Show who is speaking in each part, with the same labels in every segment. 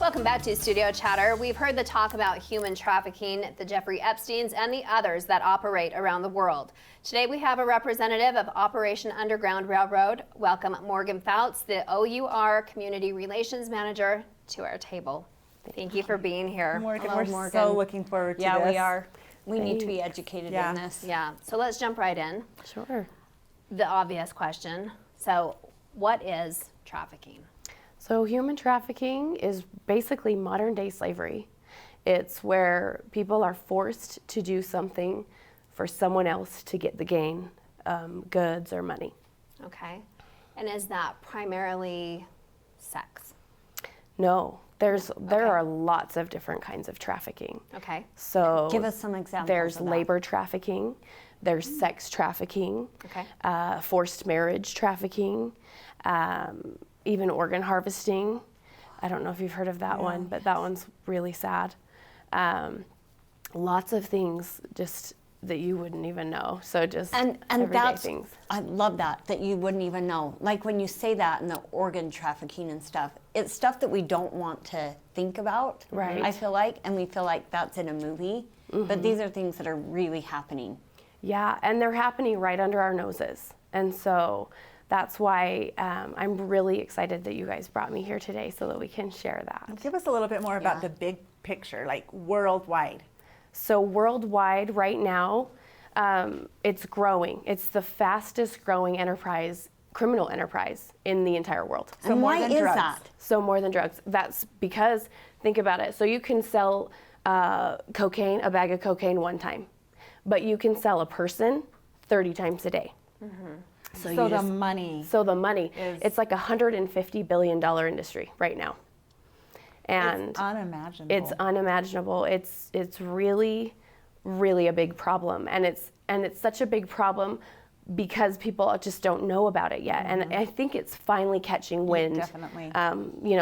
Speaker 1: Welcome back to Studio Chatter. We've heard the talk about human trafficking, the Jeffrey Epsteins, and the others that operate around the world. Today we have a representative of Operation Underground Railroad. Welcome Morgan Foutz, the OUR Community Relations Manager, to our table. Thank you for being here.
Speaker 2: Morgan,
Speaker 1: Hello,
Speaker 2: we're
Speaker 1: Morgan.
Speaker 2: so looking forward to this.
Speaker 3: Yeah, we are. We need to be educated in this.
Speaker 1: Yeah, so let's jump right in.
Speaker 4: Sure.
Speaker 1: The obvious question. So what is trafficking?
Speaker 4: So human trafficking is basically modern day slavery. It's where people are forced to do something for someone else to get the gain, goods or money.
Speaker 1: Okay. And is that primarily sex?
Speaker 4: No, there are lots of different kinds of trafficking.
Speaker 1: Okay.
Speaker 4: So
Speaker 3: Give us some examples
Speaker 4: there's
Speaker 3: of that.
Speaker 4: labor trafficking, there's sex trafficking,
Speaker 1: Okay.
Speaker 4: Forced marriage trafficking, even organ harvesting. I don't know if you've heard of that one, but that one's really sad. Lots of things just that you wouldn't even know. So just
Speaker 3: And
Speaker 4: everyday
Speaker 3: that's,
Speaker 4: things.
Speaker 3: I love that you wouldn't even know. Like when you say that and the organ trafficking and stuff, it's stuff that we don't want to think about,
Speaker 4: Right.
Speaker 3: I feel like, and we feel like that's in a movie, but these are things that are really happening.
Speaker 4: Yeah, and they're happening right under our noses. And so that's why I'm really excited that you guys brought me here today so that we can share that.
Speaker 2: Give us a little bit more about the big picture, like worldwide.
Speaker 4: So worldwide right now, it's growing. It's the fastest growing criminal enterprise in the entire world.
Speaker 2: So
Speaker 3: And
Speaker 2: more
Speaker 3: why
Speaker 2: than
Speaker 3: is
Speaker 2: drugs.
Speaker 3: that?
Speaker 4: So more than drugs. That's because, think about it. So you can sell cocaine, a bag of cocaine one time, but you can sell a person 30 times a day.
Speaker 2: So
Speaker 4: you
Speaker 2: the
Speaker 4: just-
Speaker 2: money.
Speaker 4: So the money,
Speaker 2: is-
Speaker 4: it's like a $150 billion industry right now. And
Speaker 2: It's unimaginable.
Speaker 4: it's unimaginable. It's really, really a big problem, and it's such a big problem because people just don't know about it yet. And I think it's finally catching wind.
Speaker 2: Definitely.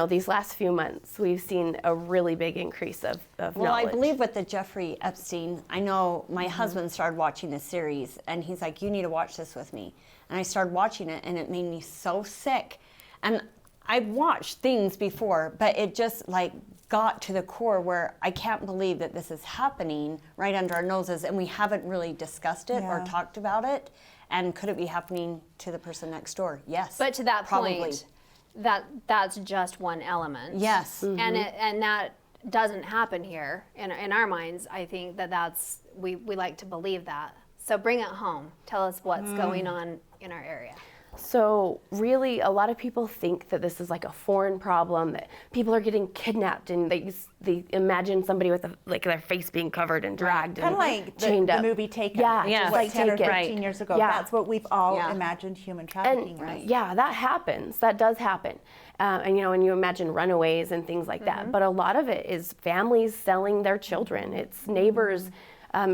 Speaker 4: These last few months, we've seen a really big increase of
Speaker 3: Well,
Speaker 4: knowledge.
Speaker 3: I believe with the Jeffrey Epstein, I know my husband started watching this series, and he's like, you need to watch this with me. And I started watching it, and it made me so sick. And I've watched things before, but it just like got to the core where I can't believe that this is happening right under our noses, and we haven't really discussed it or
Speaker 2: Yeah.
Speaker 3: talked about it. And could it be happening to the person next door? Yes.
Speaker 1: But to that
Speaker 3: probably.
Speaker 1: point, that's just one element.
Speaker 3: Yes.
Speaker 1: And that doesn't happen here in our minds. I think that's we like to believe that. So bring it home. Tell us what's going on in our area.
Speaker 4: So really, a lot of people think that this is like a foreign problem, that people are getting kidnapped and they imagine somebody with their face being covered and dragged
Speaker 2: Kind
Speaker 4: and
Speaker 2: of like
Speaker 4: chained
Speaker 2: the
Speaker 4: up.
Speaker 2: movie Taken.
Speaker 4: Yeah,
Speaker 3: Yeah.
Speaker 4: just
Speaker 2: Like
Speaker 4: like
Speaker 2: 10 or
Speaker 4: Taken.
Speaker 2: 15 years ago.
Speaker 4: Yeah.
Speaker 2: That's what we've all
Speaker 3: Yeah.
Speaker 2: imagined human trafficking
Speaker 4: And
Speaker 2: was.
Speaker 4: yeah, that happens. That does happen. And you imagine runaways and things like that. But a lot of it is families selling their children. It's neighbors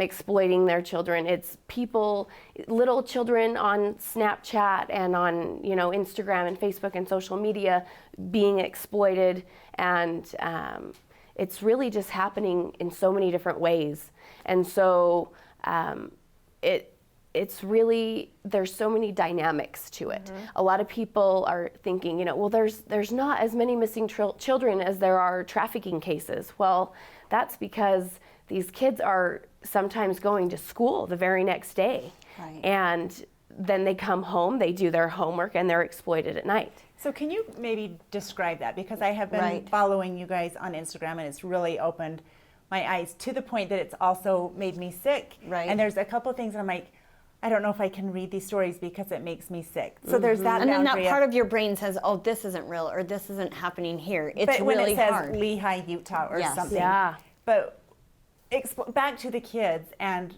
Speaker 4: exploiting their children. It's people, little children on Snapchat and on Instagram and Facebook and social media being exploited. And it's really just happening in so many different ways. And so it's really, there's so many dynamics to it. A lot of people are thinking, well, there's not as many missing children as there are trafficking cases. Well, that's because these kids are sometimes going to school the very next day.
Speaker 3: Right.
Speaker 4: And then they come home, they do their homework, and they're exploited at night.
Speaker 2: So can you maybe describe that? Because I have been
Speaker 3: Right.
Speaker 2: following you guys on Instagram, and it's really opened my eyes to the point that it's also made me sick.
Speaker 3: Right.
Speaker 2: And there's a couple of things I'm like, I don't know if I can read these stories because it makes me sick. So there's that
Speaker 3: And then that
Speaker 2: boundary
Speaker 3: part of your brain says, oh, this isn't real, or this isn't happening here. It's
Speaker 2: but when
Speaker 3: really
Speaker 2: it says
Speaker 3: hard.
Speaker 2: Lehigh, Utah or
Speaker 3: Yes.
Speaker 2: something.
Speaker 4: Yeah.
Speaker 2: But back to the kids, and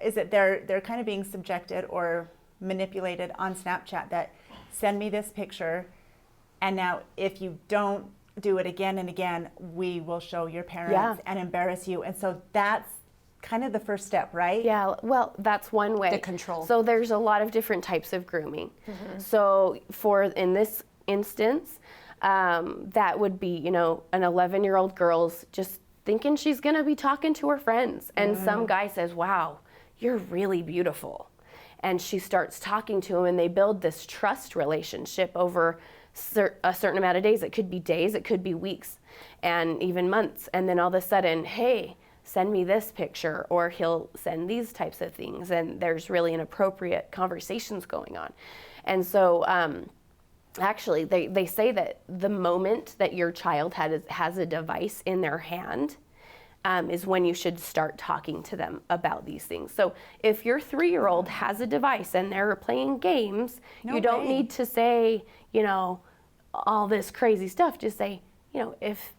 Speaker 2: is it they're kind of being subjected or manipulated on Snapchat that send me this picture, and now if you don't do it again and again, we will show your parents and embarrass you. And so that's kind of the first step, right?
Speaker 4: Yeah, well, that's one way.
Speaker 3: The control.
Speaker 4: So there's a lot of different types of grooming. So in this instance, that would be, an 11-year-old girl's just thinking she's gonna be talking to her friends. And some guy says, wow, you're really beautiful. And she starts talking to him, and they build this trust relationship over a certain amount of days. It could be days, it could be weeks. and even months. And then all of a sudden, hey, send me this picture, or he'll send these types of things. And there's really inappropriate conversations going on. And so actually, they say that the moment that your child has a device in their hand is when you should start talking to them about these things. So if your 3-year-old has a device and they're playing games, you don't need to say, you know, all this crazy stuff. Just say, you know, if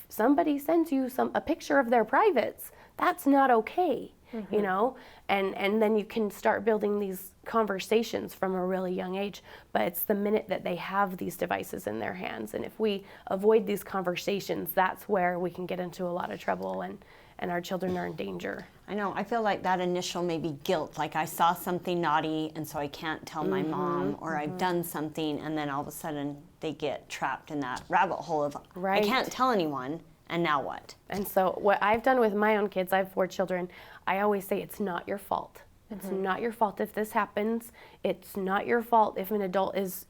Speaker 4: somebody sends you a picture of their privates, that's not okay, you know, and then you can start building these conversations from a really young age. But it's the minute that they have these devices in their hands, and if we avoid these conversations, that's where we can get into a lot of trouble, and our children are in danger.
Speaker 3: I know. I feel like that initial maybe guilt, like I saw something naughty and so I can't tell my mom, or I've done something, and then all of a sudden they get trapped in that rabbit hole of I can't tell anyone, and now what?
Speaker 4: And so what I've done with my own kids, I have 4 children, I always say it's not your fault. It's not your fault if this happens. It's not your fault if an adult is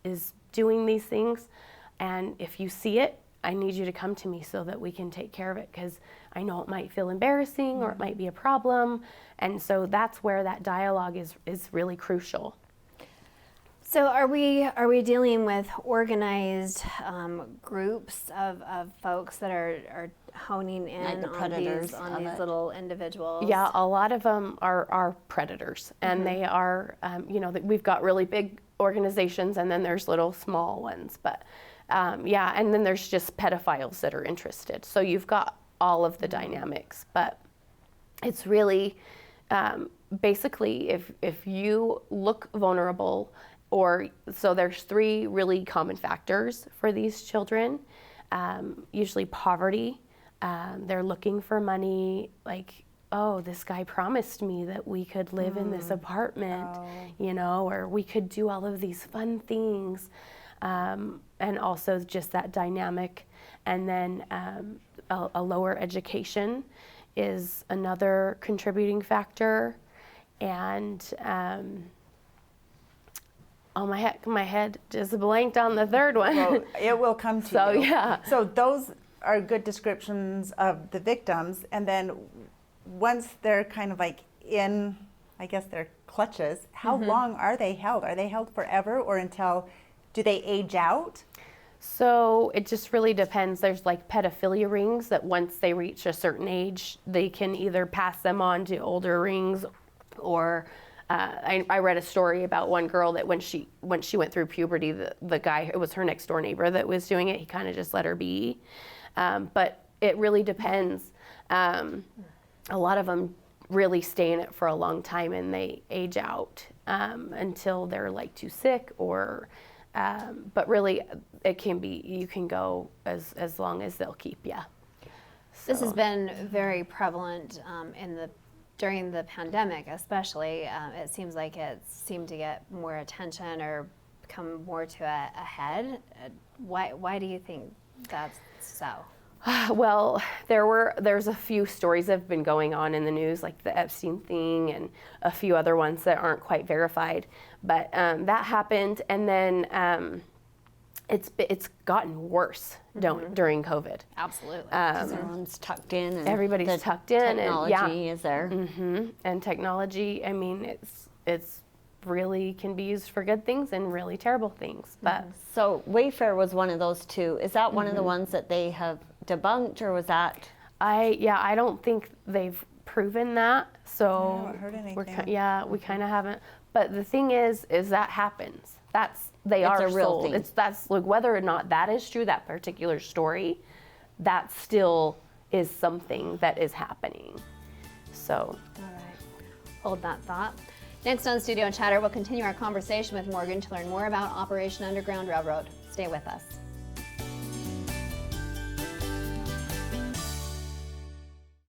Speaker 4: doing these things. And if you see it, I need you to come to me so that we can take care of it, because I know it might feel embarrassing or it might be a problem. And so that's where that dialogue is really crucial.
Speaker 1: So are we dealing with organized groups of folks that are honing in
Speaker 3: Like the predators
Speaker 1: on these little individuals?
Speaker 4: Yeah, a lot of them are predators, and they are, you know, we've got really big organizations, and then there's little small ones. But yeah, and then there's just pedophiles that are interested. So you've got all of the dynamics, but it's really basically if you look vulnerable, or so there's 3 really common factors for these children. Usually poverty. They're looking for money, like, oh, this guy promised me that we could live in this apartment, you know, or we could do all of these fun things. And also just that dynamic. And then a lower education is another contributing factor. And oh, my head just blanked on the third one.
Speaker 2: Well, it will come to
Speaker 4: So,
Speaker 2: you.
Speaker 4: yeah.
Speaker 2: So those are good descriptions of the victims. And then once they're kind of like in, I guess, their clutches, how long are they held? Are they held forever, or until, do they age out?
Speaker 4: So it just really depends. There's like pedophilia rings that once they reach a certain age, they can either pass them on to older rings, or I read a story about one girl that when she went through puberty, the guy, it was her next door neighbor that was doing it, he kind of just let her be. But it really depends. A lot of them really stay in it for a long time, and they age out until they're like too sick, or but really it can be, you can go as long as they'll keep you.
Speaker 1: This has been very prevalent during the pandemic, especially. It seems like it seemed to get more attention or come more to a head. Why do you think that's so?
Speaker 4: Well, there's a few stories that have been going on in the news, like the Epstein thing and a few other ones that aren't quite verified. But that happened, and then it's gotten worse during COVID.
Speaker 1: Absolutely.
Speaker 3: Everyone's tucked in. And
Speaker 4: Everybody's
Speaker 3: the
Speaker 4: tucked in,
Speaker 3: technology is there.
Speaker 4: And technology, I mean, it's really can be used for good things and really terrible things. But
Speaker 3: So Wayfair was one of those 2. Is that one of the ones that they have debunked, or was that?
Speaker 4: I don't think they've proven that. So
Speaker 2: I haven't heard anything.
Speaker 4: we kind of haven't. But the thing is that happens. They are
Speaker 3: a real
Speaker 4: sold.
Speaker 3: thing.
Speaker 4: That's like, whether or not that is true, that particular story, that still is something that is happening. So.
Speaker 1: All right. Hold that thought. Next on Studio Chatter, we'll continue our conversation with Morgan to learn more about Operation Underground Railroad. Stay with us.